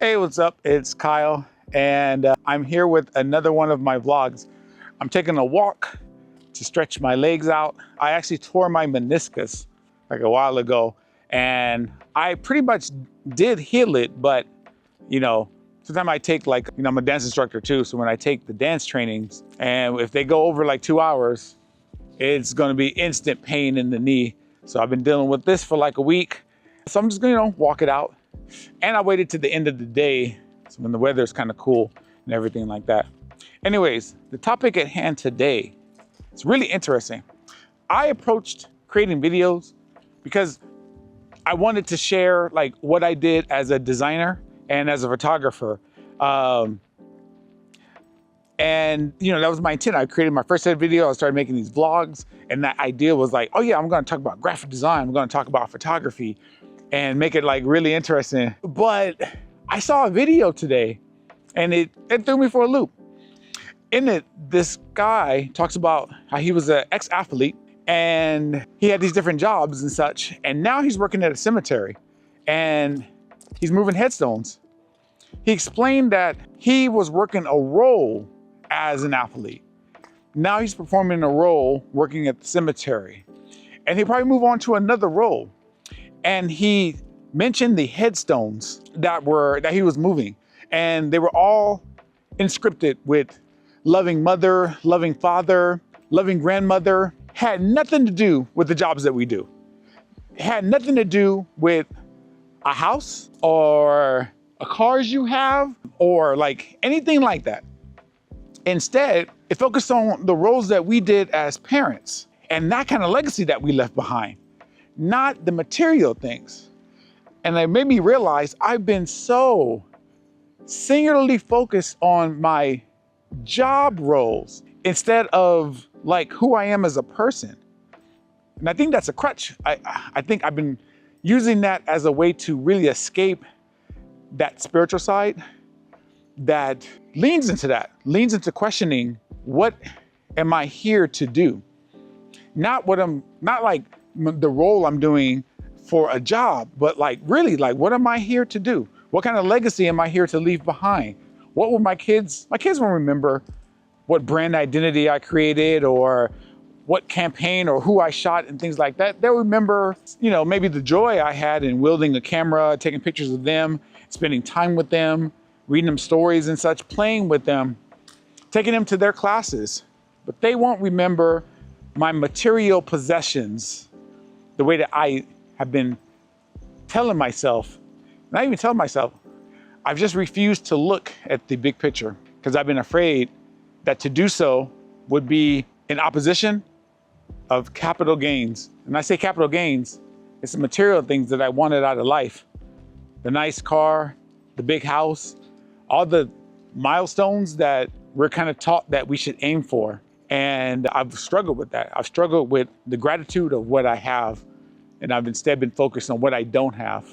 Hey, what's up? It's Kyle, and I'm here with another one of my vlogs. I'm taking a walk to stretch my legs out. I actually tore my meniscus like a while ago, and I pretty much did heal it, but sometimes I take I'm a dance instructor too, so when I take the dance trainings, and if they go over like 2 hours, it's gonna be instant pain in the knee. So I've been dealing with this for like a week. So I'm just gonna, walk it out. And I waited to the end of the day, so when the weather is kind of cool and everything like that. Anyways, the topic at hand today, it's really interesting. I approached creating videos because I wanted to share like what I did as a designer and as a photographer. And that was my intent. I created my first set video. I started making these vlogs, and that idea was like, oh yeah, I'm gonna talk about graphic design. I'm gonna talk about photography and make it like really interesting. But I saw a video today and it threw me for a loop. In it, this guy talks about how he was an ex-athlete and he had these different jobs and such. And now he's working at a cemetery and he's moving headstones. He explained that he was working a role as an athlete. Now he's performing a role working at the cemetery, and he'll probably move on to another role. And he mentioned the headstones that he was moving, and they were all inscripted with loving mother, loving father, loving grandmother. Had nothing to do with the jobs that we do. It had nothing to do with a house or a cars you have or like anything like that. Instead, it focused on the roles that we did as parents and that kind of legacy that we left behind, not the material things. And it made me realize I've been so singularly focused on my job roles instead of like who I am as a person. And I think that's a crutch. I think I've been using that as a way to really escape that spiritual side that leans into questioning, what am I here to do? Not like the role I'm doing for a job, but like really like, what am I here to do? What kind of legacy am I here to leave behind? What will my kids won't remember what brand identity I created or what campaign or who I shot and things like that. They'll remember, maybe the joy I had in wielding a camera, taking pictures of them, spending time with them, reading them stories and such, playing with them, taking them to their classes. But they won't remember my material possessions the way that I have been telling myself, not even telling myself, I've just refused to look at the big picture because I've been afraid that to do so would be in opposition of capital gains. And I say capital gains, it's the material things that I wanted out of life. The nice car, the big house, all the milestones that we're kind of taught that we should aim for. And I've struggled with that. I've struggled with the gratitude of what I have. And I've instead been focused on what I don't have.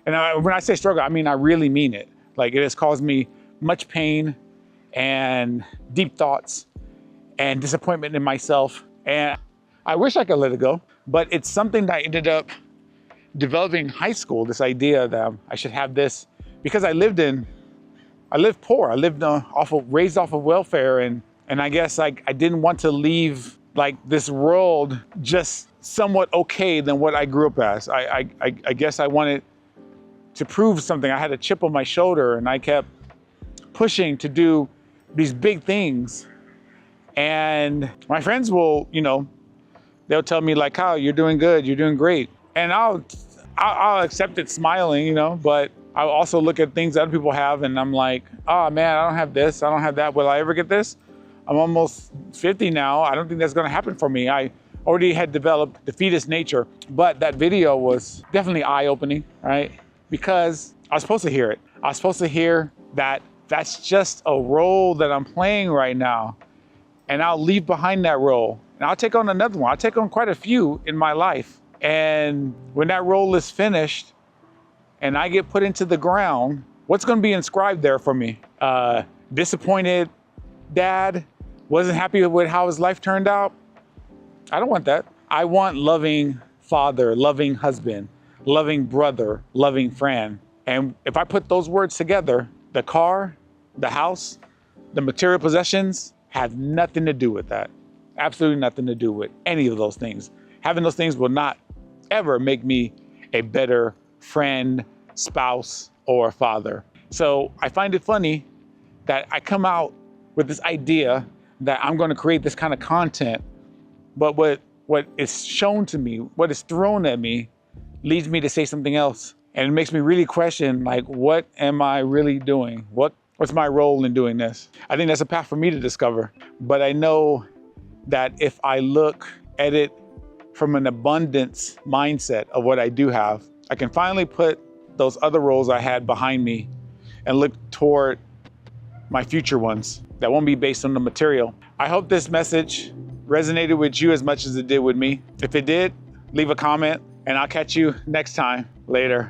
And when I say struggle, I mean, I really mean it. Like, it has caused me much pain and deep thoughts and disappointment in myself. And I wish I could let it go, but it's something that I ended up developing in high school, this idea that I should have this, because I lived poor. I lived raised off of welfare. And I guess like I didn't want to leave like this world just somewhat okay than what I grew up as. I guess I wanted to prove something. I had a chip on my shoulder and I kept pushing to do these big things. And my friends will, they'll tell me like, Kyle, you're doing good, you're doing great. And I'll accept it smiling, but I'll also look at things that other people have and I'm like, oh man, I don't have this, I don't have that. Will I ever get this? I'm almost 50 now. I don't think that's gonna happen for me. I already had developed defeatist nature, but that video was definitely eye-opening, right? Because I was supposed to hear it. I was supposed to hear that that's just a role that I'm playing right now. And I'll leave behind that role. And I'll take on another one. I'll take on quite a few in my life. And when that role is finished and I get put into the ground, what's gonna be inscribed there for me? Disappointed dad, wasn't happy with how his life turned out. I don't want that. I want loving father, loving husband, loving brother, loving friend. And if I put those words together, the car, the house, the material possessions have nothing to do with that. Absolutely nothing to do with any of those things. Having those things will not ever make me a better friend, spouse, or father. So I find it funny that I come out with this idea that I'm going to create this kind of content, but what is shown to me, what is thrown at me, leads me to say something else. And it makes me really question, like, what am I really doing? What's my role in doing this? I think that's a path for me to discover. But I know that if I look at it from an abundance mindset of what I do have, I can finally put those other roles I had behind me and look toward my future ones that won't be based on the material. I hope this message resonated with you as much as it did with me. If it did, leave a comment and I'll catch you next time. Later.